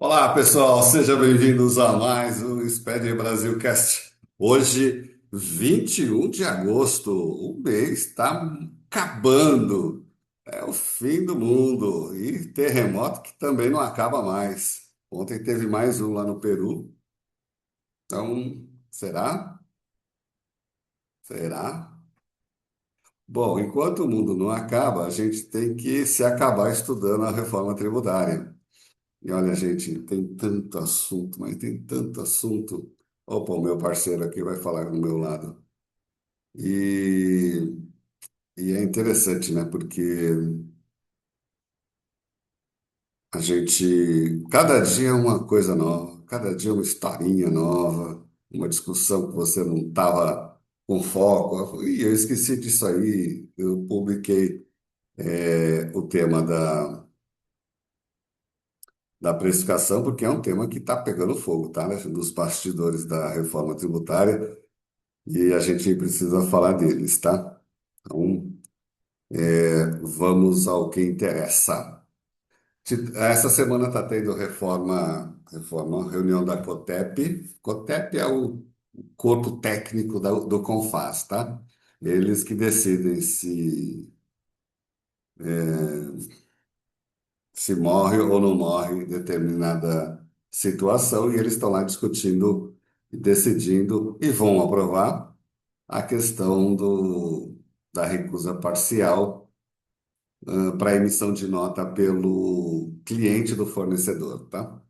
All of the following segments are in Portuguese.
Olá, pessoal, sejam bem-vindos a mais um Exped Brasil Cast. Hoje, 21 de agosto, o mês está acabando. É o fim do mundo e terremoto que também não acaba mais. Ontem teve mais um lá no Peru. Então, será? Será? Bom, enquanto o mundo não acaba, a gente tem que se acabar estudando a reforma tributária. E olha, gente, tem tanto assunto, mas tem tanto assunto. Opa, o meu parceiro aqui vai falar do meu lado. E, e é interessante, né? Porque a gente, cada dia é uma coisa nova, cada dia é uma historinha nova, uma discussão que você não estava com foco. E eu esqueci disso aí. Eu publiquei o tema da precificação, porque é um tema que está pegando fogo, tá? Né? Dos bastidores da reforma tributária. E a gente precisa falar deles, tá? Então, vamos ao que interessa. Essa semana está tendo reunião da COTEP. COTEP é o corpo técnico do CONFAS, tá? Eles que decidem se morre ou não morre determinada situação, e eles estão lá discutindo e decidindo e vão aprovar a questão da recusa parcial para emissão de nota pelo cliente do fornecedor, tá?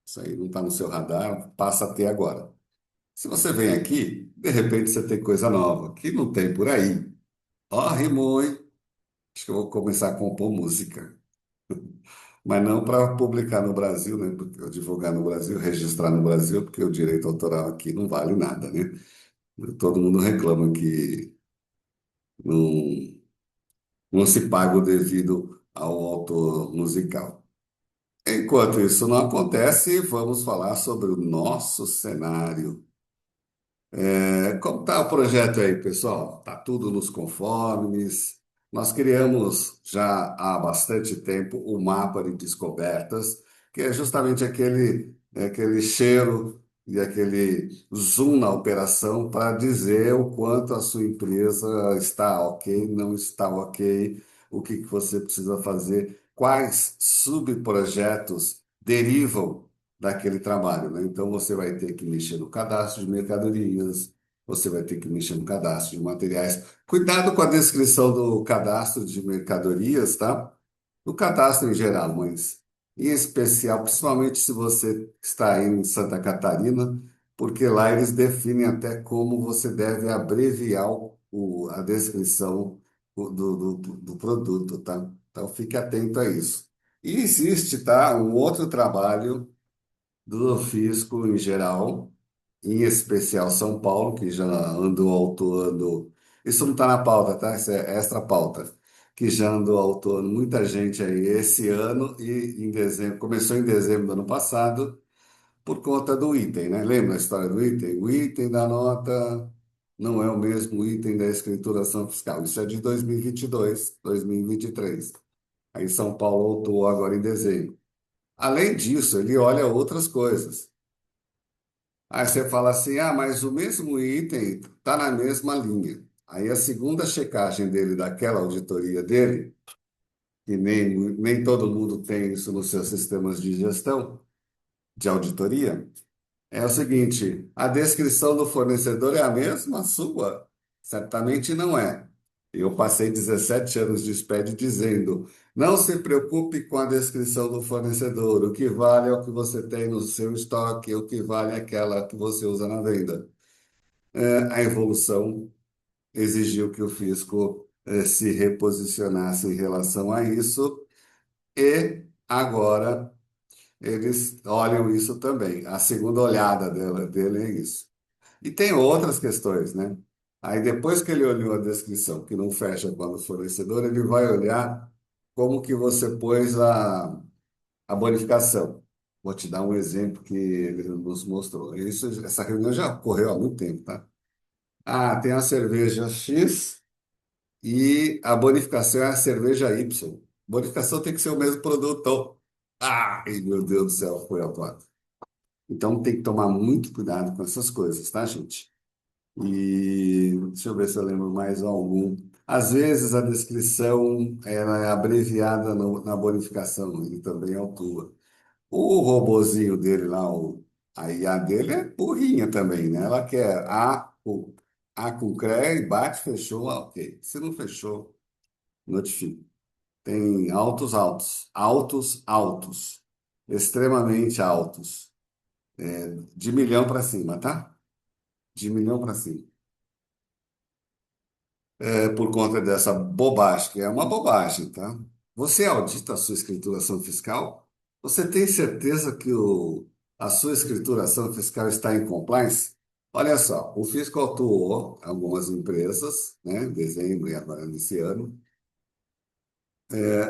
Isso aí não está no seu radar, passa a ter agora. Se você vem aqui, de repente você tem coisa nova, que não tem por aí. Ó, rimou, hein? Acho que eu vou começar a compor música. Mas não para publicar no Brasil, né? Porque eu divulgar no Brasil, registrar no Brasil, porque o direito autoral aqui não vale nada, né? Todo mundo reclama que não, não se paga o devido ao autor musical. Enquanto isso não acontece, vamos falar sobre o nosso cenário. Como está o projeto aí, pessoal? Está tudo nos conformes. Nós criamos já há bastante tempo o mapa de descobertas, que é justamente aquele cheiro e aquele zoom na operação para dizer o quanto a sua empresa está ok, não está ok, o que você precisa fazer, quais subprojetos derivam daquele trabalho, né? Então você vai ter que mexer no cadastro de mercadorias, você vai ter que mexer no cadastro de materiais. Cuidado com a descrição do cadastro de mercadorias, tá? Do cadastro em geral, mas em especial, principalmente se você está em Santa Catarina, porque lá eles definem até como você deve abreviar a descrição do produto, tá? Então fique atento a isso. E existe, tá, um outro trabalho do fisco em geral, em especial São Paulo, que já andou autuando. Isso não está na pauta, tá? Isso é extra pauta. Que já andou autuando muita gente aí esse ano e em dezembro, começou em dezembro do ano passado, por conta do item, né? Lembra a história do item? O item da nota não é o mesmo item da escrituração fiscal. Isso é de 2022, 2023. Aí São Paulo autuou agora em dezembro. Além disso, ele olha outras coisas. Aí você fala assim, ah, mas o mesmo item está na mesma linha. Aí a segunda checagem dele, daquela auditoria dele, que nem todo mundo tem isso nos seus sistemas de gestão, de auditoria, é o seguinte: a descrição do fornecedor é a mesma sua? Certamente não é. Eu passei 17 anos de SPED dizendo: não se preocupe com a descrição do fornecedor, o que vale é o que você tem no seu estoque, o que vale é aquela que você usa na venda. A evolução exigiu que o fisco se reposicionasse em relação a isso, e agora eles olham isso também. A segunda olhada dele é isso. E tem outras questões, né? Aí depois que ele olhou a descrição, que não fecha quando o fornecedor, ele vai olhar como que você pôs a bonificação. Vou te dar um exemplo que ele nos mostrou. Essa reunião já ocorreu há muito tempo, tá? Ah, tem a cerveja X e a bonificação é a cerveja Y. Bonificação tem que ser o mesmo produto. Ai, meu Deus do céu, foi autuado. Então tem que tomar muito cuidado com essas coisas, tá, gente? E deixa eu ver se eu lembro mais algum. Às vezes a descrição ela é abreviada na bonificação, ele também autua. O robozinho dele lá, a IA dele é burrinha também, né? Ela quer A com CREA, bate, fechou, ok. Se não fechou, notifica. Tem altos, altos, altos, altos, extremamente altos, de milhão para cima, tá? De milhão para cima. Por conta dessa bobagem, que é uma bobagem, tá? Você audita a sua escrituração fiscal? Você tem certeza que a sua escrituração fiscal está em compliance? Olha só, o fisco atuou algumas empresas, né, em dezembro e agora nesse ano.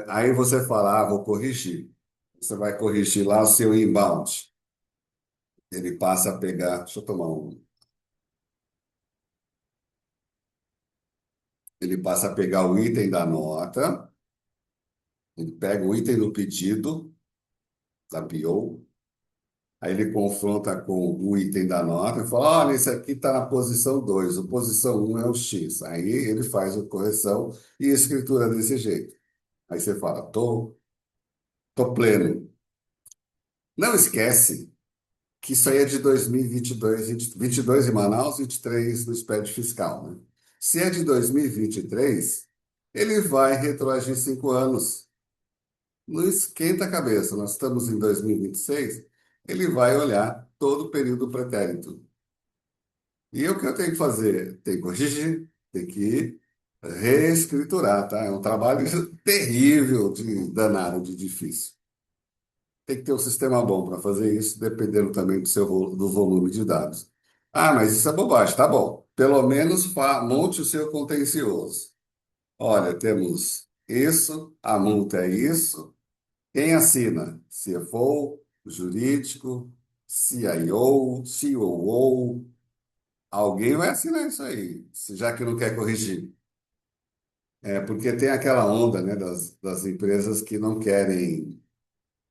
Aí você fala, vou corrigir. Você vai corrigir lá o seu inbound. Ele passa a pegar, deixa eu tomar um. Ele passa a pegar o item da nota, ele pega o item do pedido, da PO. Aí ele confronta com o item da nota e fala: olha, esse aqui está na posição 2, a posição um é o X. Aí ele faz a correção e escritura desse jeito. Aí você fala: tô pleno. Não esquece que isso aí é de 2022, 22 em Manaus, 23 no SPED fiscal, né? Se é de 2023, ele vai retroagir 5 anos. Não esquenta a cabeça, nós estamos em 2026, ele vai olhar todo o período pretérito. E o que eu tenho que fazer? Tem que corrigir, tem que reescriturar, tá? É um trabalho terrível, de danado, de difícil. Tem que ter um sistema bom para fazer isso, dependendo também do volume de dados. Ah, mas isso é bobagem, tá bom. Pelo menos monte o seu contencioso. Olha, temos isso, a multa é isso. Quem assina? CFO, jurídico, CIO, COO. Alguém vai assinar isso aí, já que não quer corrigir. Porque tem aquela onda, né, das empresas que não querem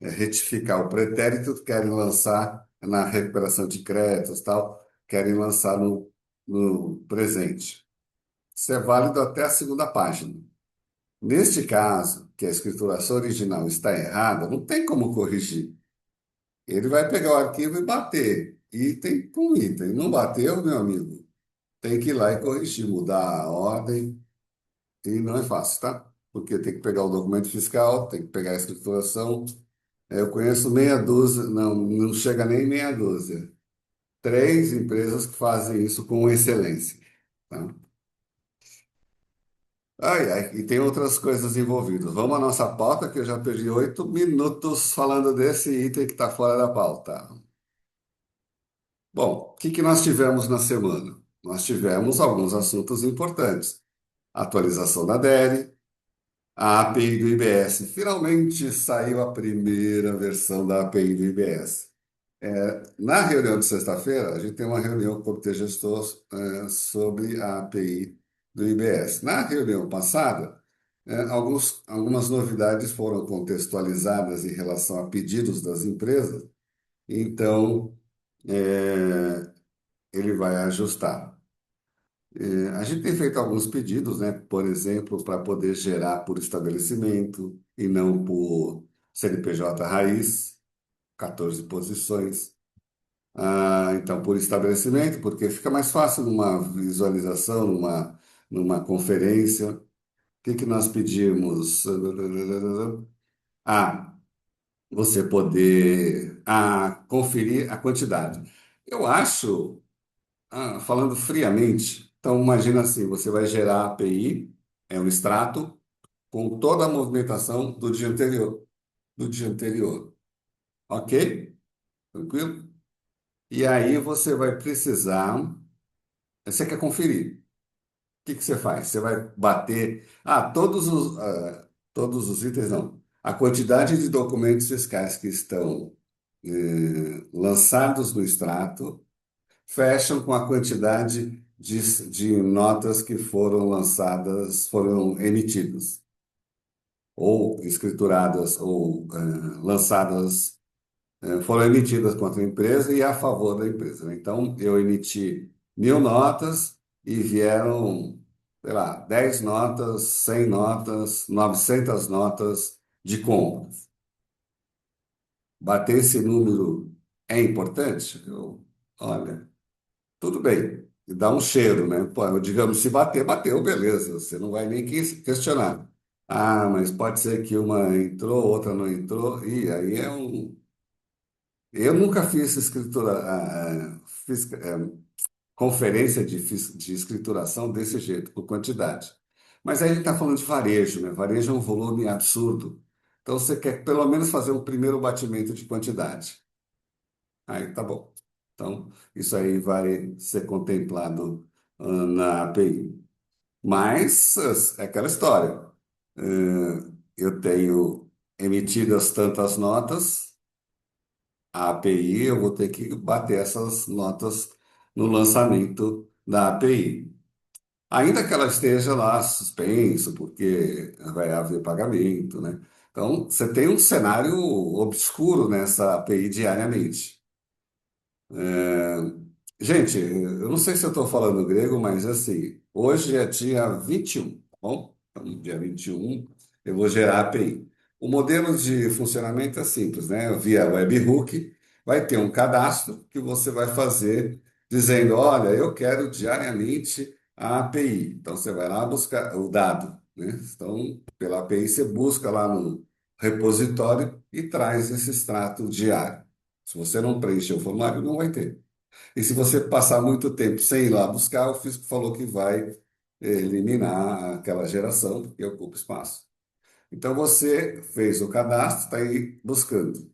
retificar o pretérito, querem lançar na recuperação de créditos, tal, querem lançar no presente. Isso é válido até a segunda página. Neste caso, que a escrituração original está errada, não tem como corrigir. Ele vai pegar o arquivo e bater, item com item. Não bateu, meu amigo? Tem que ir lá e corrigir, mudar a ordem, e não é fácil, tá? Porque tem que pegar o documento fiscal, tem que pegar a escrituração. Eu conheço meia dúzia, não, não chega nem meia dúzia. 3 empresas que fazem isso com excelência, tá? Ai, ai, e tem outras coisas envolvidas. Vamos à nossa pauta, que eu já perdi 8 minutos falando desse item que está fora da pauta. Bom, o que que nós tivemos na semana? Nós tivemos alguns assuntos importantes. Atualização da DERE, a API do IBS. Finalmente saiu a primeira versão da API do IBS. Na reunião de sexta-feira, a gente tem uma reunião com o Comitê Gestor, sobre a API do IBS. Na reunião passada, algumas novidades foram contextualizadas em relação a pedidos das empresas, então ele vai ajustar. A gente tem feito alguns pedidos, né? Por exemplo, para poder gerar por estabelecimento e não por CNPJ raiz, 14 posições. Então, por estabelecimento, porque fica mais fácil numa visualização, numa conferência. O que que nós pedimos? Ah, você poder conferir a quantidade. Eu acho, falando friamente, então imagina assim, você vai gerar a API, é um extrato, com toda a movimentação do dia anterior. Ok? Tranquilo? E aí você vai precisar, você quer conferir. O que que você faz? Você vai bater, todos os itens, não. A quantidade de documentos fiscais que estão lançados no extrato fecham com a quantidade de notas que foram lançadas, foram emitidas. ou escrituradas ou lançadas, foram emitidas contra a empresa e a favor da empresa, né? Então, eu emiti 1.000 notas e vieram, sei lá, 10 notas, 100 notas, 900 notas de compra. Bater esse número é importante? Olha, tudo bem. E dá um cheiro, né? Pô, digamos, se bater, bateu, beleza. Você não vai nem questionar. Ah, mas pode ser que uma entrou, outra não entrou. E aí é um. Eu nunca fiz escritura, fiz, conferência de escrituração desse jeito, por quantidade. Mas aí a gente está falando de varejo, né? Varejo é um volume absurdo. Então você quer pelo menos fazer um primeiro batimento de quantidade. Aí tá bom. Então, isso aí vai ser contemplado na API. Mas é aquela história. Eu tenho emitidas tantas notas, a API, eu vou ter que bater essas notas no lançamento da API. Ainda que ela esteja lá suspenso, porque vai haver pagamento, né? Então, você tem um cenário obscuro nessa API diariamente. Gente, eu não sei se eu estou falando grego, mas assim, hoje é dia 21, tá bom? Então, dia 21, eu vou gerar a API. O modelo de funcionamento é simples, né? Via webhook, vai ter um cadastro que você vai fazer dizendo, olha, eu quero diariamente a API. Então, você vai lá buscar o dado, né? Então, pela API, você busca lá no repositório e traz esse extrato diário. Se você não preencher o formulário, não vai ter. E se você passar muito tempo sem ir lá buscar, o fisco falou que vai eliminar aquela geração, porque ocupa espaço. Então você fez o cadastro, está aí buscando,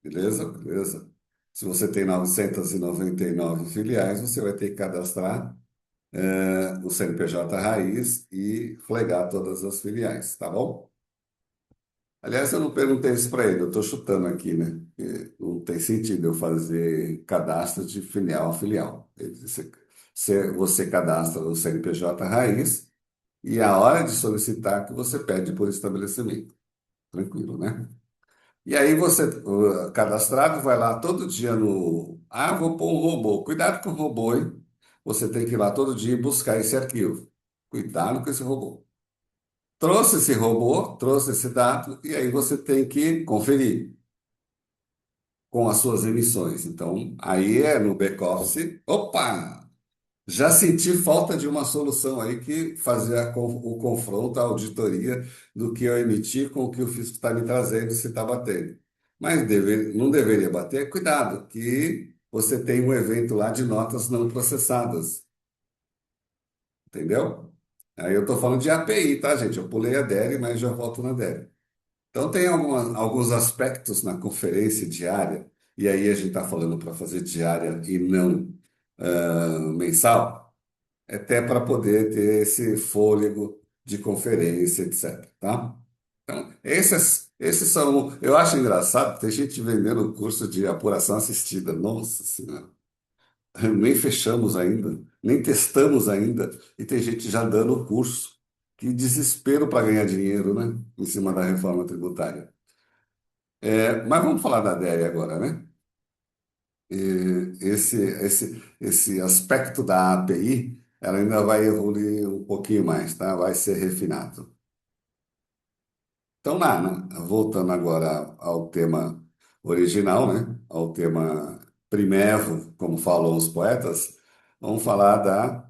beleza? Beleza. Se você tem 999 filiais, você vai ter que cadastrar o CNPJ raiz e flegar todas as filiais, tá bom? Aliás, eu não perguntei isso para ele, eu estou chutando aqui, né? Porque não tem sentido eu fazer cadastro de filial a filial. Ele disse, você cadastra o CNPJ raiz e a hora de solicitar que você pede por estabelecimento. Tranquilo, né? E aí você, o cadastrado, vai lá todo dia no. Ah, vou pôr um robô. Cuidado com o robô, hein? Você tem que ir lá todo dia e buscar esse arquivo. Cuidado com esse robô. Trouxe esse robô, trouxe esse dado, e aí você tem que conferir com as suas emissões. Então, aí é no back-office. Opa! Já senti falta de uma solução aí que fazer o confronto, a auditoria do que eu emiti com o que o fisco está me trazendo, se está batendo. Mas não deveria bater. Cuidado, que você tem um evento lá de notas não processadas, entendeu? Aí eu estou falando de API, tá, gente? Eu pulei a DERE, mas já volto na DERE. Então, tem alguns aspectos na conferência diária, e aí a gente está falando para fazer diária e não mensal, até para poder ter esse fôlego de conferência, etc. Tá? Então, esses são. Eu acho engraçado, tem gente vendendo curso de apuração assistida. Nossa Senhora, nem fechamos ainda, nem testamos ainda, e tem gente já dando o curso. Que desespero para ganhar dinheiro, né? Em cima da reforma tributária. Mas vamos falar da DERE agora, né? Esse aspecto da API, ela ainda vai evoluir um pouquinho mais, tá? Vai ser refinado. Então, lá, né? Voltando agora ao tema original, né? Ao tema primevo, como falam os poetas, vamos falar da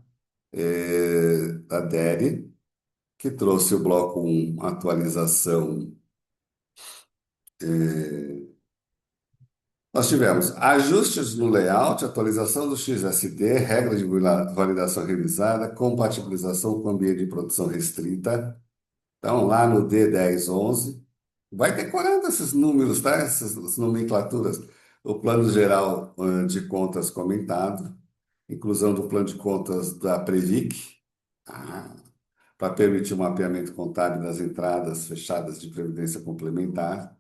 DERE, que trouxe o bloco um atualização. Nós tivemos ajustes no layout, atualização do XSD, regra de validação revisada, compatibilização com ambiente de produção restrita. Então, lá no D1011, vai decorando esses números, tá? Essas nomenclaturas. O plano geral de contas comentado, inclusão do plano de contas da Previc, para permitir o mapeamento contábil das entradas fechadas de previdência complementar.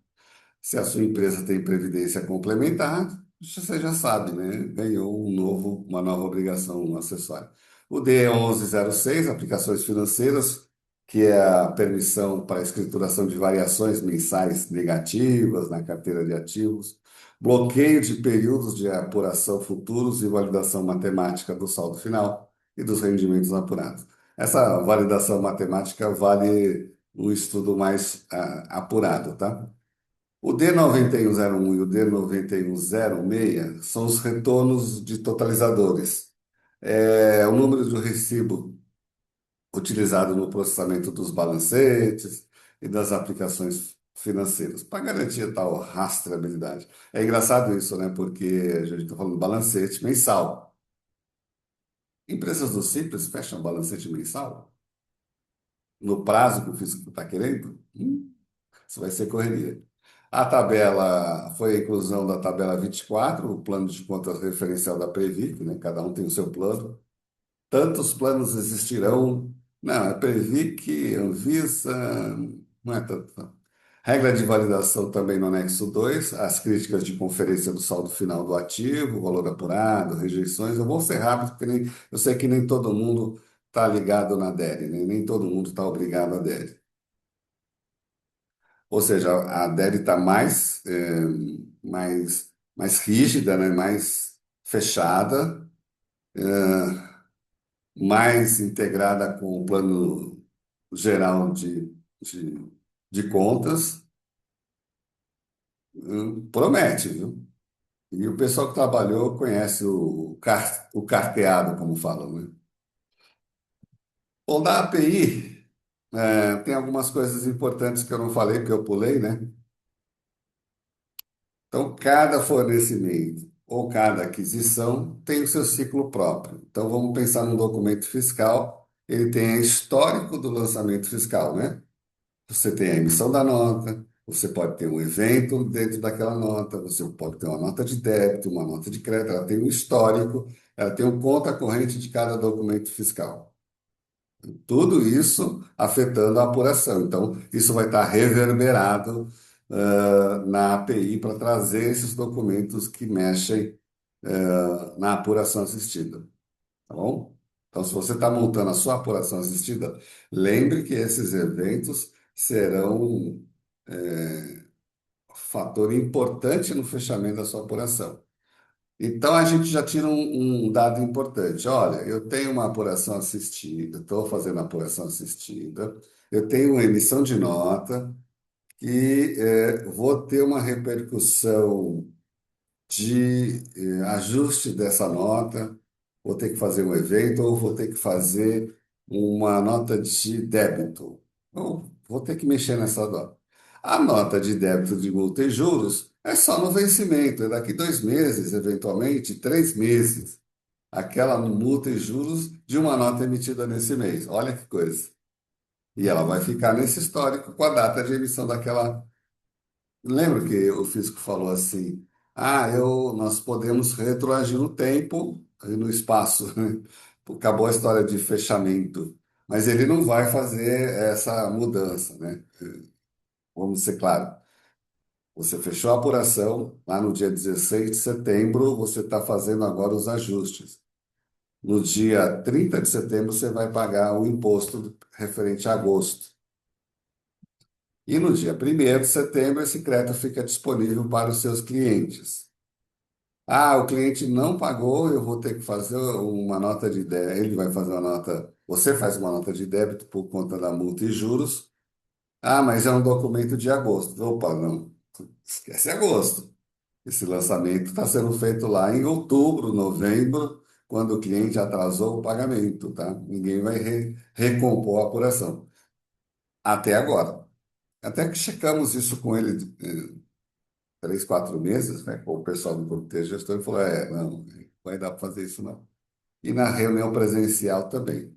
Se a sua empresa tem previdência complementar, você já sabe, né? Ganhou uma nova obrigação acessória. O D1106, aplicações financeiras, que é a permissão para a escrituração de variações mensais negativas na carteira de ativos, bloqueio de períodos de apuração futuros e validação matemática do saldo final e dos rendimentos apurados. Essa validação matemática vale um estudo mais apurado, tá? O D9101 e o D9106 são os retornos de totalizadores. É o número do recibo utilizado no processamento dos balancetes e das aplicações financeiras, para garantir tal rastreabilidade. É engraçado isso, né? Porque a gente está falando de balancete mensal. Empresas do Simples fecham balancete mensal no prazo que o fisco está querendo? Isso vai ser correria. A tabela foi a inclusão da tabela 24, o plano de contas referencial da Previc, né? Cada um tem o seu plano. Tantos planos existirão. Não, é Previc, Anvisa, não é tanto. Não. Regra de validação também no anexo 2, as críticas de conferência do saldo final do ativo, valor apurado, rejeições. Eu vou ser rápido, porque eu sei que nem todo mundo está ligado na DER, né? Nem todo mundo está obrigado a DER. Ou seja, a DER está mais rígida, né? Mais fechada, mais integrada com o plano geral de, de contas, promete, viu? E o pessoal que trabalhou conhece o carteado, como falam, né? Bom, da API, tem algumas coisas importantes que eu não falei, porque eu pulei, né? Então, cada fornecimento ou cada aquisição tem o seu ciclo próprio. Então, vamos pensar num documento fiscal, ele tem histórico do lançamento fiscal, né? Você tem a emissão da nota, você pode ter um evento dentro daquela nota, você pode ter uma nota de débito, uma nota de crédito, ela tem um histórico, ela tem um conta corrente de cada documento fiscal. Tudo isso afetando a apuração. Então, isso vai estar reverberado, na API para trazer esses documentos que mexem, na apuração assistida, tá bom? Então, se você está montando a sua apuração assistida, lembre que esses eventos serão fator importante no fechamento da sua apuração. Então, a gente já tira um dado importante. Olha, eu tenho uma apuração assistida, estou fazendo apuração assistida, eu tenho uma emissão de nota e vou ter uma repercussão de ajuste dessa nota, vou ter que fazer um evento ou vou ter que fazer uma nota de débito. Ou vou ter que mexer nessa nota. A nota de débito de multa e juros é só no vencimento, é daqui 2 meses, eventualmente 3 meses. Aquela multa e juros de uma nota emitida nesse mês. Olha que coisa. E ela vai ficar nesse histórico com a data de emissão daquela. Lembra que o físico falou assim: nós podemos retroagir no tempo e no espaço. Acabou a história de fechamento, mas ele não vai fazer essa mudança, né? Vamos ser claro. Você fechou a apuração lá no dia 16 de setembro, você está fazendo agora os ajustes. No dia 30 de setembro, você vai pagar o imposto referente a agosto. E no dia 1º de setembro, esse crédito fica disponível para os seus clientes. O cliente não pagou, eu vou ter que fazer uma nota de débito. Ele vai fazer uma nota, você faz uma nota de débito por conta da multa e juros. Mas é um documento de agosto. Opa, não, esquece agosto. Esse lançamento está sendo feito lá em outubro, novembro, quando o cliente atrasou o pagamento, tá? Ninguém vai recompor a apuração. Até agora. Até que checamos isso com ele 3, 4 meses, né? Com o pessoal do comitê gestor e falou: não, não vai dar para fazer isso não. E na reunião presencial também.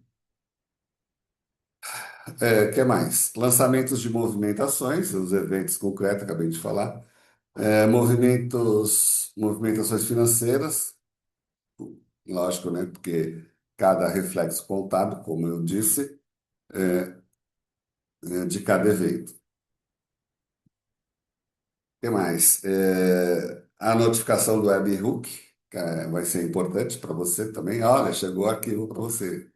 Que mais? Lançamentos de movimentações, os eventos concretos, acabei de falar. Movimentações financeiras, lógico, né? Porque cada reflexo contábil, como eu disse, de cada evento. O que mais? A notificação do webhook, que vai ser importante para você também. Olha, chegou o arquivo para você.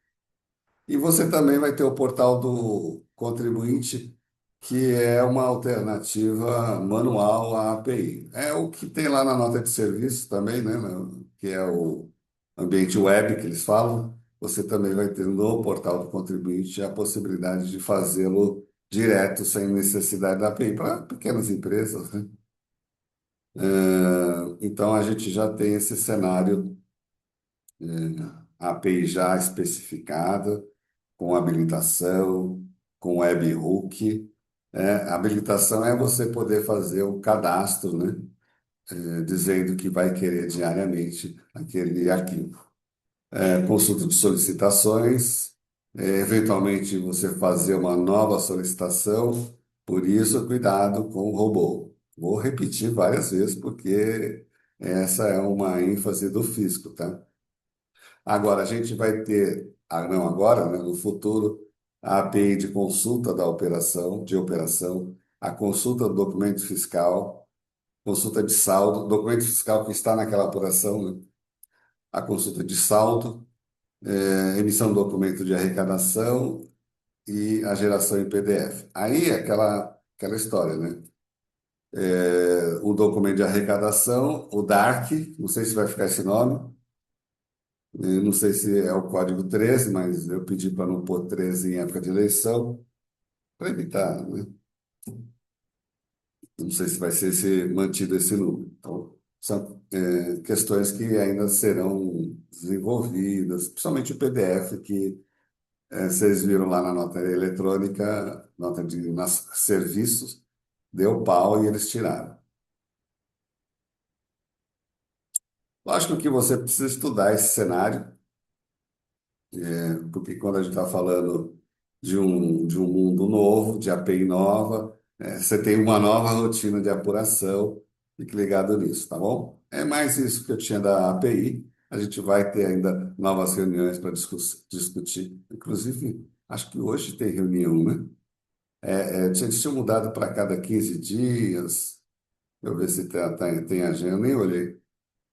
E você também vai ter o portal do contribuinte, que é uma alternativa manual à API. É o que tem lá na nota de serviço também, né? Que é o ambiente web que eles falam. Você também vai ter no portal do contribuinte a possibilidade de fazê-lo direto, sem necessidade da API, para pequenas empresas, né? Então, a gente já tem esse cenário, a API já especificada, com habilitação, com webhook. A habilitação é você poder fazer o cadastro, né? Dizendo que vai querer diariamente aquele arquivo. Consulta de solicitações, eventualmente você fazer uma nova solicitação, por isso, cuidado com o robô. Vou repetir várias vezes, porque essa é uma ênfase do fisco, tá? Agora, a gente vai ter, não agora, né, no futuro, a API de consulta da operação, de operação, a consulta do documento fiscal, consulta de saldo, documento fiscal que está naquela apuração, né? A consulta de saldo, emissão do documento de arrecadação e a geração em PDF. Aí é aquela história, né? O documento de arrecadação, o DARC, não sei se vai ficar esse nome, eu não sei se é o código 13, mas eu pedi para não pôr 13 em época de eleição, para evitar, né? Não sei se vai ser mantido esse número. Então, são questões que ainda serão desenvolvidas, principalmente o PDF, que vocês viram lá na nota eletrônica, nota de serviços, deu pau e eles tiraram. Lógico que você precisa estudar esse cenário, porque quando a gente está falando de um mundo novo, de API nova, você tem uma nova rotina de apuração, fique ligado nisso, tá bom? É mais isso que eu tinha da API. A gente vai ter ainda novas reuniões para discutir. Inclusive, acho que hoje tem reunião, né? Eles tinham mudado para cada 15 dias. Deixa eu ver se tem agenda. Eu nem olhei,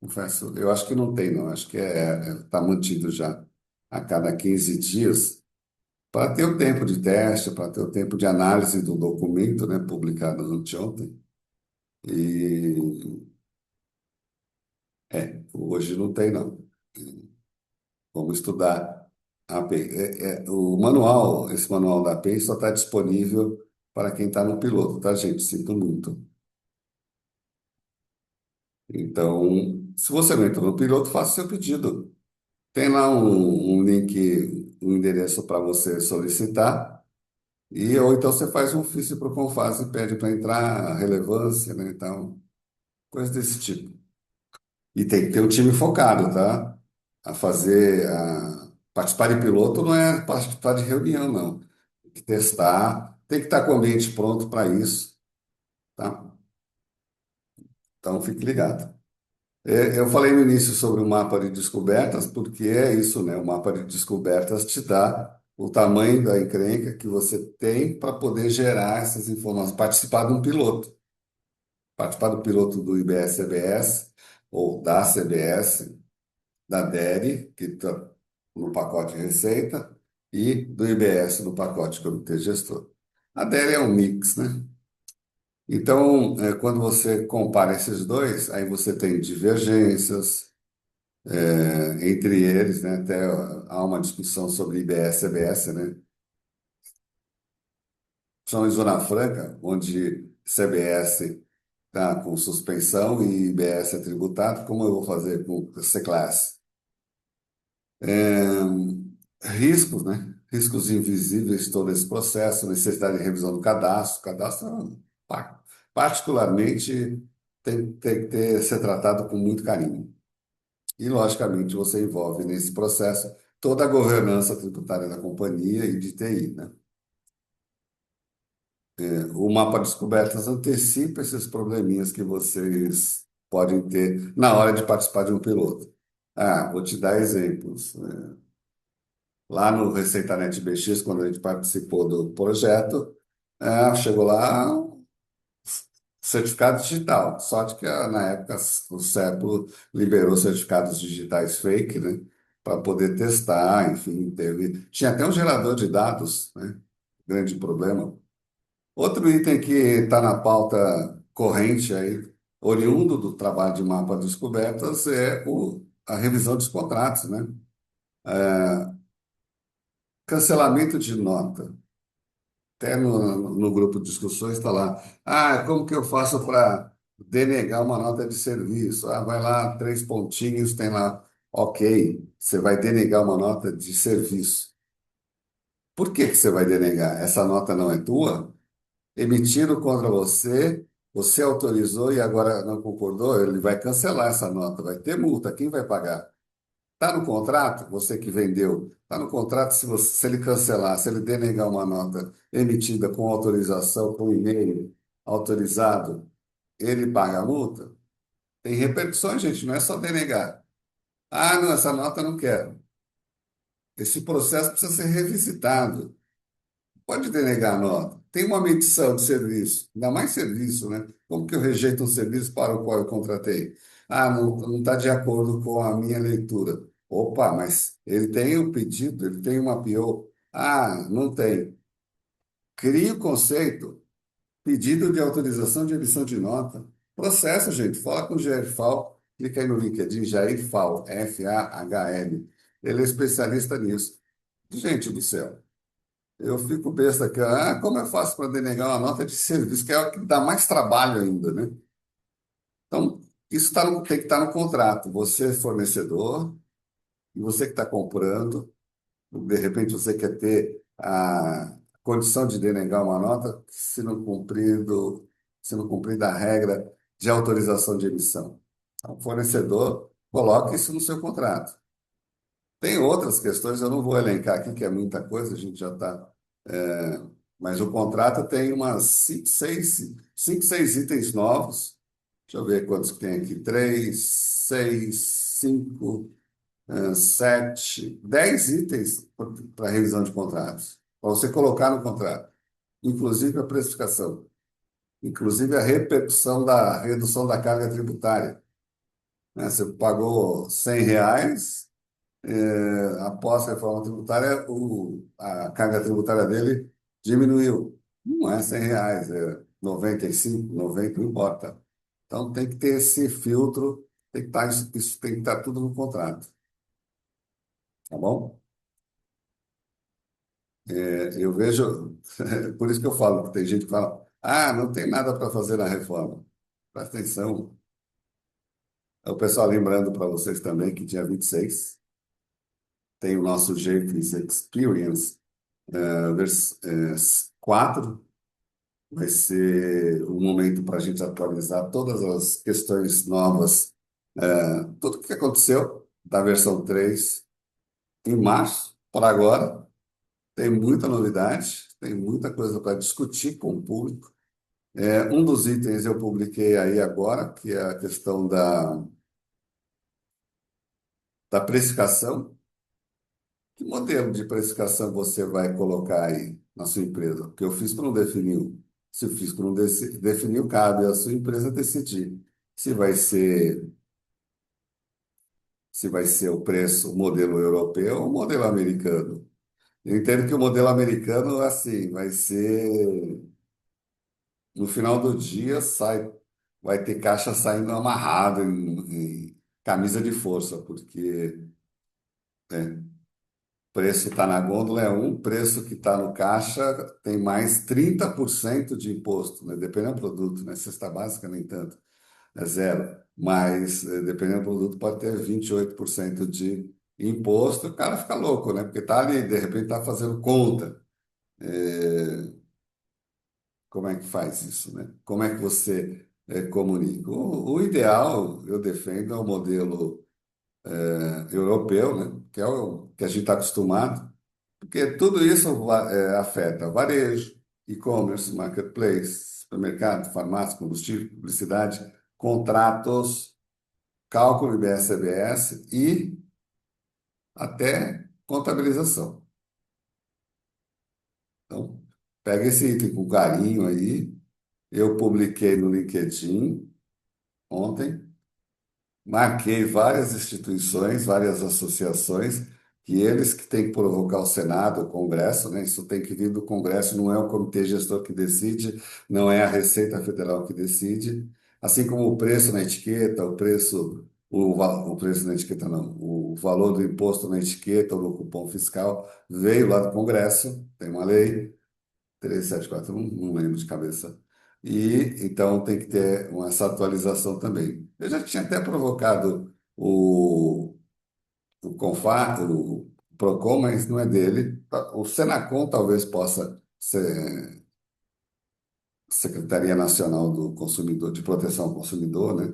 confesso. Eu acho que não tem, não. Acho que está mantido já a cada 15 dias, para ter o tempo de teste, para ter o tempo de análise do documento, né, publicado anteontem. E hoje não tem, não. Vamos estudar a API. O manual, esse manual da API só está disponível para quem está no piloto, tá, gente? Sinto muito. Então, se você não entrou no piloto, faça seu pedido. Tem lá um link, um endereço para você solicitar. Ou então você faz um ofício para o Confas e pede para entrar, relevância, né? Então, coisa desse tipo. E tem que ter um time focado, tá? Participar de piloto não é participar de reunião, não. Tem que testar, tem que estar com o ambiente pronto para isso, tá? Então, fique ligado. Eu falei no início sobre o mapa de descobertas, porque é isso, né? O mapa de descobertas te dá o tamanho da encrenca que você tem para poder gerar essas informações, participar de um piloto. Participar do piloto do IBS-CBS ou da CBS, da DERE, que está no pacote Receita, e do IBS no pacote Comitê Gestor. A DERE é um mix, né? Então, quando você compara esses dois, aí você tem divergências entre eles, né? Até há uma discussão sobre IBS-CBS, né? São em Zona Franca, onde CBS está com suspensão e IBS é tributado, como eu vou fazer com C-Class? Riscos, né? Riscos invisíveis todo esse processo, necessidade de revisão do cadastro. O cadastro, particularmente, tem que ser tratado com muito carinho. E, logicamente, você envolve nesse processo toda a governança tributária da companhia e de TI, né? O mapa de descobertas antecipa esses probleminhas que vocês podem ter na hora de participar de um piloto. Vou te dar exemplos, né? Lá no ReceitaNet BX, quando a gente participou do projeto, chegou lá certificado digital. Sorte que na época o CEPO liberou certificados digitais fake, né? para poder testar, enfim, tinha até um gerador de dados, né? Grande problema. Outro item que está na pauta corrente aí, oriundo do trabalho de mapa de descobertas, é a revisão dos contratos, né? Cancelamento de nota. Até no grupo de discussões está lá. Ah, como que eu faço para denegar uma nota de serviço? Ah, vai lá, três pontinhos, tem lá. Ok, você vai denegar uma nota de serviço. Por que que você vai denegar? Essa nota não é tua? Emitiram contra você, você autorizou e agora não concordou, ele vai cancelar essa nota, vai ter multa, quem vai pagar? Está no contrato, você que vendeu, está no contrato se ele cancelar, se ele denegar uma nota emitida com autorização, com e-mail autorizado, ele paga a multa? Tem repercussões, gente, não é só denegar. Ah, não, essa nota eu não quero. Esse processo precisa ser revisitado. Pode denegar a nota. Tem uma medição de serviço, ainda mais serviço, né? Como que eu rejeito um serviço para o qual eu contratei? Ah, não está de acordo com a minha leitura. Opa, mas ele tem o pedido, ele tem uma PO. Ah, não tem. Cria o conceito, pedido de autorização de emissão de nota. Processo, gente. Fala com o Jair Fal, clica aí no LinkedIn, Jair Fal, Fahl. Ele é especialista nisso. Gente do céu. Eu fico besta aqui. Ah, como eu faço para denegar uma nota de serviço, que é o que dá mais trabalho ainda, né? Então, isso tem que estar no contrato. Você, fornecedor, e você que está comprando, de repente você quer ter a condição de denegar uma nota se não cumprir da regra de autorização de emissão. Então, o fornecedor coloca isso no seu contrato. Tem outras questões, eu não vou elencar aqui, que é muita coisa, a gente já está. Mas o contrato tem umas cinco, seis itens novos. Deixa eu ver quantos que tem aqui. Três, seis, cinco, sete, 10 itens para revisão de contratos. Para você colocar no contrato. Inclusive a precificação. Inclusive a repercussão da redução da carga tributária. Né? Você pagou R$ 100. Após a reforma tributária, a carga tributária dele diminuiu. Não é R$ 100, é 95, 90, não importa. Então tem que ter esse filtro, tem que estar, isso tem que estar tudo no contrato, tá bom? Eu vejo, por isso que eu falo, que tem gente que fala, ah, não tem nada para fazer na reforma. Presta atenção. É o pessoal lembrando para vocês também que dia 26 tem o nosso GFIS Experience, vers, 4. Vai ser um momento para a gente atualizar todas as questões novas, tudo o que aconteceu da versão 3 em março para agora. Tem muita novidade, tem muita coisa para discutir com o público. Um dos itens eu publiquei aí agora, que é a questão da precificação. Que modelo de precificação você vai colocar aí na sua empresa? Porque o fisco não definiu. Se o fisco não definiu, cabe à sua empresa decidir se vai ser, se vai ser o preço, o modelo europeu ou o modelo americano. Eu entendo que o modelo americano, assim, vai ser, no final do dia, vai ter caixa saindo amarrado em camisa de força, porque preço está na gôndola é um, preço que está no caixa tem mais 30% de imposto, né? Dependendo do produto, né? Cesta básica nem tanto, é zero. Mas dependendo do produto pode ter 28% de imposto, o cara fica louco, né? Porque está ali, de repente está fazendo conta. Como é que faz isso, né? Como é que você comunica? O ideal, eu defendo, é o modelo europeu, né? Que é o que a gente está acostumado. Porque tudo isso afeta varejo, e-commerce, marketplace, supermercado, farmácia, combustível, publicidade, contratos, cálculo IBS-CBS e até contabilização. Então, pega esse item com carinho aí. Eu publiquei no LinkedIn ontem. marquei várias instituições, várias associações, que eles que têm que provocar o Senado, o Congresso, né? Isso tem que vir do Congresso, não é o comitê gestor que decide, não é a Receita Federal que decide. Assim como o preço na etiqueta, o preço na etiqueta não, o valor do imposto na etiqueta ou no cupom fiscal veio lá do Congresso, tem uma lei, 374, não lembro de cabeça. E então tem que ter essa atualização também. Eu já tinha até provocado o CONFA, o PROCON, mas não é dele. O Senacom talvez possa ser Secretaria Nacional do Consumidor, de Proteção ao Consumidor, né?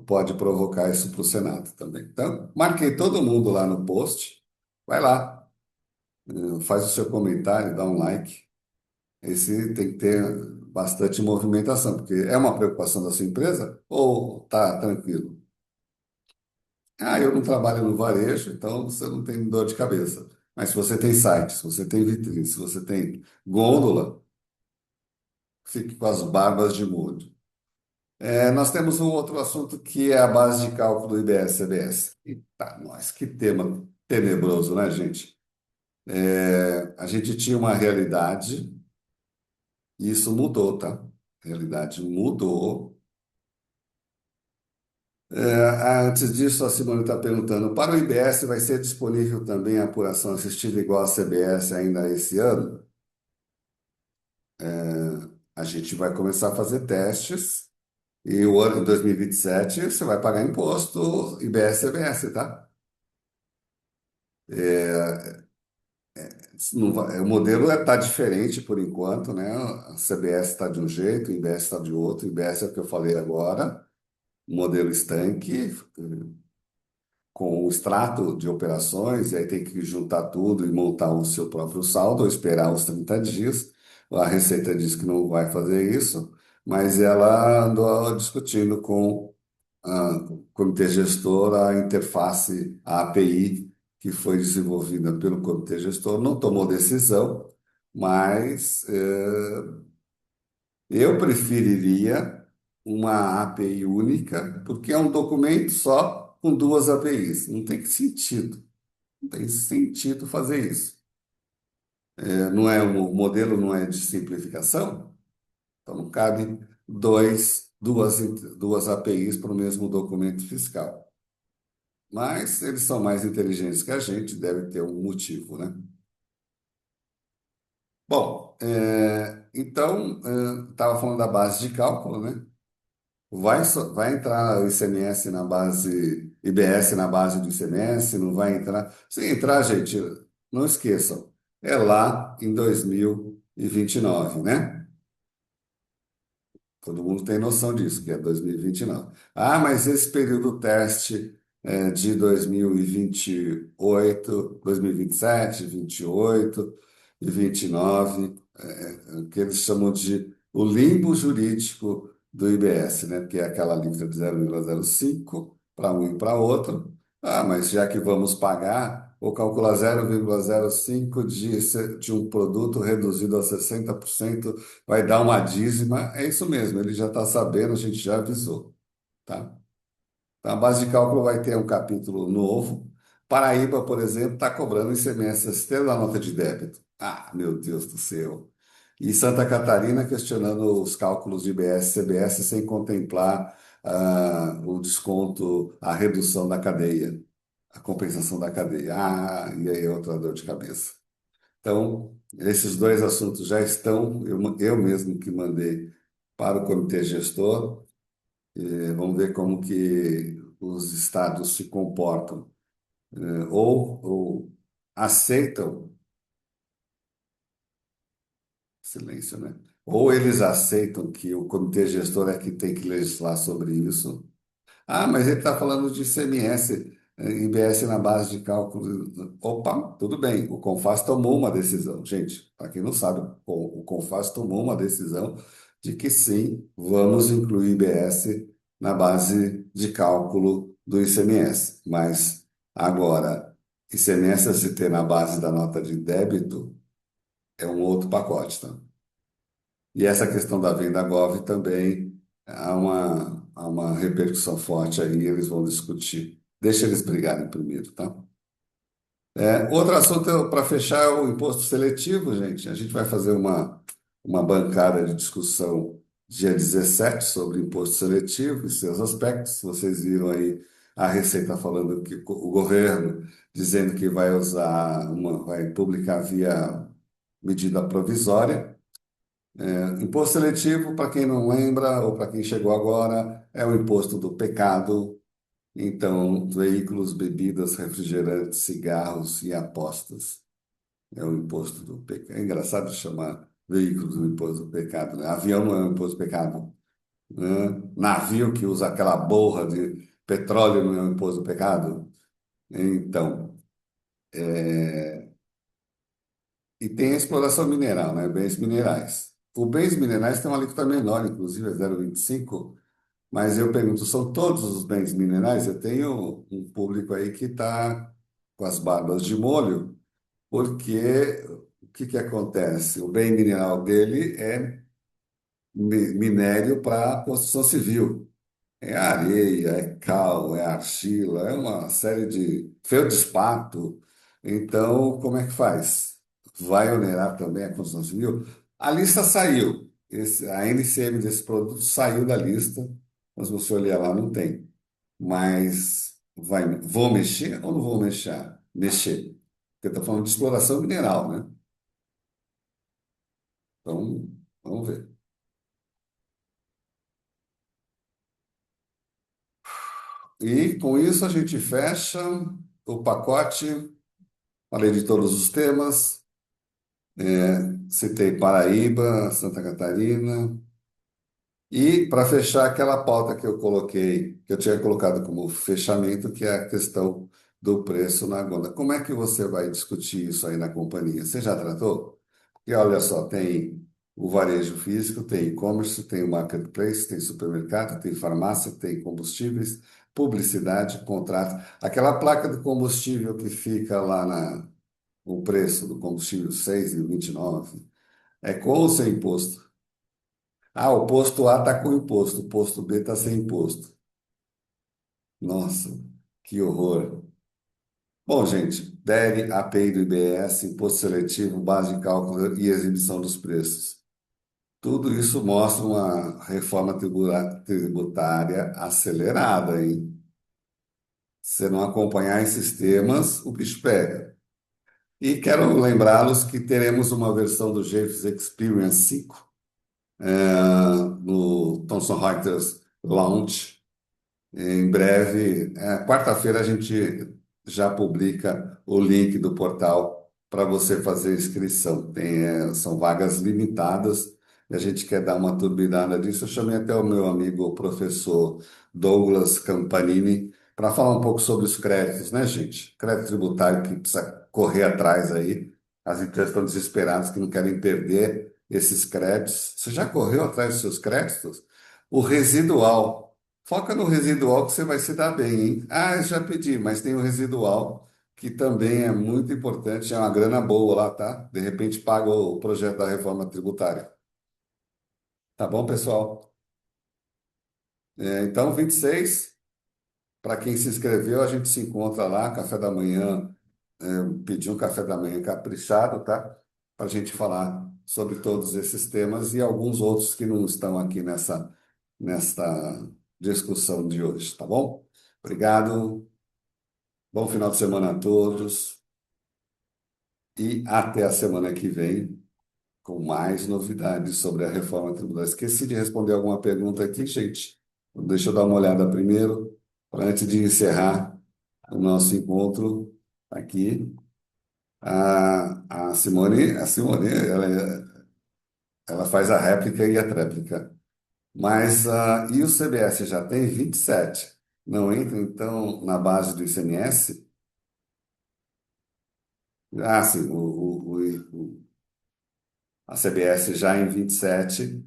Pode provocar isso para o Senado também. Então, marquei todo mundo lá no post. Vai lá, faz o seu comentário, dá um like. Esse tem que ter bastante movimentação, porque é uma preocupação da sua empresa ou tá tranquilo? Ah, eu não trabalho no varejo, então você não tem dor de cabeça. Mas se você tem site, se você tem vitrine, se você tem gôndola, fique com as barbas de molho. Nós temos um outro assunto que é a base de cálculo do IBS-CBS. Eita, nós, que tema tenebroso, né, gente? A gente tinha uma realidade e isso mudou, tá? A realidade mudou. Antes disso, a Simone está perguntando: para o IBS vai ser disponível também a apuração assistida igual a CBS ainda esse ano? A gente vai começar a fazer testes e o ano de 2027 você vai pagar imposto IBS-CBS, tá? O modelo está diferente por enquanto, né? A CBS está de um jeito, o IBS está de outro. O IBS é o que eu falei agora, modelo estanque, com o extrato de operações, e aí tem que juntar tudo e montar o seu próprio saldo, ou esperar os 30 dias. A Receita diz que não vai fazer isso, mas ela andou discutindo com o comitê gestor a interface, a API que foi desenvolvida pelo comitê gestor, não tomou decisão, mas eu preferiria uma API única, porque é um documento só com duas APIs. Não tem sentido. Não tem sentido fazer isso. Não é o modelo não é de simplificação, então não cabe duas APIs para o mesmo documento fiscal. Mas eles são mais inteligentes que a gente, deve ter um motivo, né? Bom, então, estava falando da base de cálculo, né? Vai entrar o ICMS na base, IBS na base do ICMS, não vai entrar. Se entrar, gente, não esqueçam, é lá em 2029, né? Todo mundo tem noção disso, que é 2029. Ah, mas esse período teste de 2028, 2027, 28 e 29, que eles chamam de o limbo jurídico do IBS, né? Que é aquela alíquota de 0,05 para um e para outro. Ah, mas já que vamos pagar, vou calcular 0,05 de um produto reduzido a 60%, vai dar uma dízima. É isso mesmo, ele já está sabendo, a gente já avisou, tá? Então, a base de cálculo vai ter um capítulo novo. Paraíba, por exemplo, está cobrando ICMS esteira da nota de débito. Ah, meu Deus do céu. E Santa Catarina questionando os cálculos de IBS, CBS sem contemplar o desconto, a redução da cadeia, a compensação da cadeia. Ah, e aí outra dor de cabeça. Então, esses dois assuntos já estão, eu mesmo que mandei para o comitê gestor. Vamos ver como que os estados se comportam, ou aceitam, silêncio, né? Ou eles aceitam que o comitê gestor é que tem que legislar sobre isso. Ah, mas ele está falando de ICMS, IBS na base de cálculo. Opa, tudo bem. O CONFAS tomou uma decisão. Gente, para quem não sabe, o CONFAS tomou uma decisão de que sim, vamos incluir IBS na base de cálculo do ICMS. Mas agora, ICMS a se ter na base da nota de débito é um outro pacote, tá? E essa questão da venda Gov também há há uma repercussão forte aí, eles vão discutir. Deixa eles brigarem primeiro, tá? Outro assunto para fechar é o imposto seletivo, gente. A gente vai fazer uma bancada de discussão dia 17 sobre imposto seletivo e seus aspectos. Vocês viram aí a Receita falando que o governo dizendo que vai usar vai publicar via medida provisória. Imposto seletivo, para quem não lembra ou para quem chegou agora, é o imposto do pecado. Então, veículos, bebidas, refrigerantes, cigarros e apostas. É o imposto do pecado. É engraçado chamar veículos do imposto do pecado, né? Avião não é um imposto do pecado, né? Navio que usa aquela borra de petróleo não é um imposto do pecado. Então, e tem a exploração mineral, né? Bens minerais. O bens minerais tem uma alíquota menor, inclusive é 0,25. Mas eu pergunto, são todos os bens minerais? Eu tenho um público aí que está com as barbas de molho, porque o que que acontece? O bem mineral dele é minério para construção civil. É areia, é cal, é argila, é uma série de feldspato. Então, como é que faz? Vai onerar também a construção civil? A lista saiu. A NCM desse produto saiu da lista, mas você olhar lá, não tem. Mas vou mexer ou não vou mexer? Mexer. Porque está falando de exploração mineral, né? Então, vamos ver. E com isso a gente fecha o pacote. Falei de todos os temas. Citei Paraíba, Santa Catarina. E para fechar aquela pauta que eu coloquei, que eu tinha colocado como fechamento, que é a questão do preço na gôndola. Como é que você vai discutir isso aí na companhia? Você já tratou? E olha só, tem o varejo físico, tem e-commerce, tem o marketplace, tem supermercado, tem farmácia, tem combustíveis, publicidade, contrato. Aquela placa do combustível que fica lá o preço do combustível 6,29 é com ou sem imposto? Ah, o posto A está com imposto, o posto B está sem imposto. Nossa, que horror. Bom, gente, DER, API do IBS, imposto seletivo, base de cálculo e exibição dos preços. Tudo isso mostra uma reforma tributária acelerada, hein? Se você não acompanhar esses temas, o bicho pega. E quero lembrá-los que teremos uma versão do GeForce Experience 5 no Thomson Reuters Launch. Em breve, quarta-feira, a gente já publica o link do portal para você fazer inscrição. São vagas limitadas e a gente quer dar uma turbinada disso. Eu chamei até o meu amigo, o professor Douglas Campanini, para falar um pouco sobre os créditos, né, gente? Crédito tributário que precisa correr atrás aí. As empresas estão desesperadas que não querem perder esses créditos. Você já correu atrás dos seus créditos? O residual. Foca no residual que você vai se dar bem, hein? Ah, eu já pedi, mas tem o residual que também é muito importante, é uma grana boa lá, tá? De repente paga o projeto da reforma tributária. Tá bom, pessoal? Então, 26, para quem se inscreveu, a gente se encontra lá, café da manhã, pedir um café da manhã caprichado, tá? Para a gente falar sobre todos esses temas e alguns outros que não estão aqui nesta discussão de hoje, tá bom? Obrigado. Bom final de semana a todos e até a semana que vem com mais novidades sobre a reforma tributária. Esqueci de responder alguma pergunta aqui, gente. Deixa eu dar uma olhada primeiro, para antes de encerrar o nosso encontro aqui. A Simone, ela faz a réplica e a tréplica. Mas e o CBS já tem 27? Não entra, então, na base do ICMS? Ah, sim, a CBS já em 27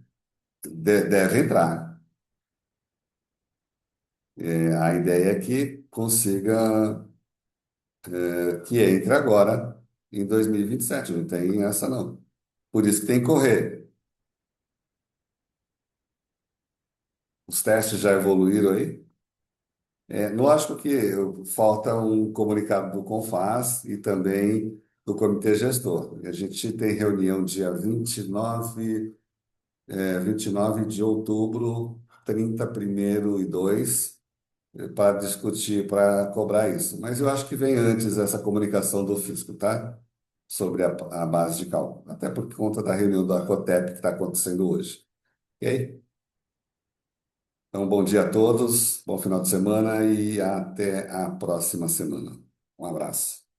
deve entrar. A ideia é que consiga, que entre agora em 2027. Não tem essa, não. Por isso que tem que correr. Os testes já evoluíram aí? Lógico que falta um comunicado do CONFAS e também do Comitê Gestor. A gente tem reunião dia 29 de outubro, 30, 1º e 2, para discutir, para cobrar isso. Mas eu acho que vem antes essa comunicação do fisco, tá? Sobre a base de cálculo. Até por conta da reunião da COTEP que está acontecendo hoje. Ok? Então, bom dia a todos, bom final de semana e até a próxima semana. Um abraço.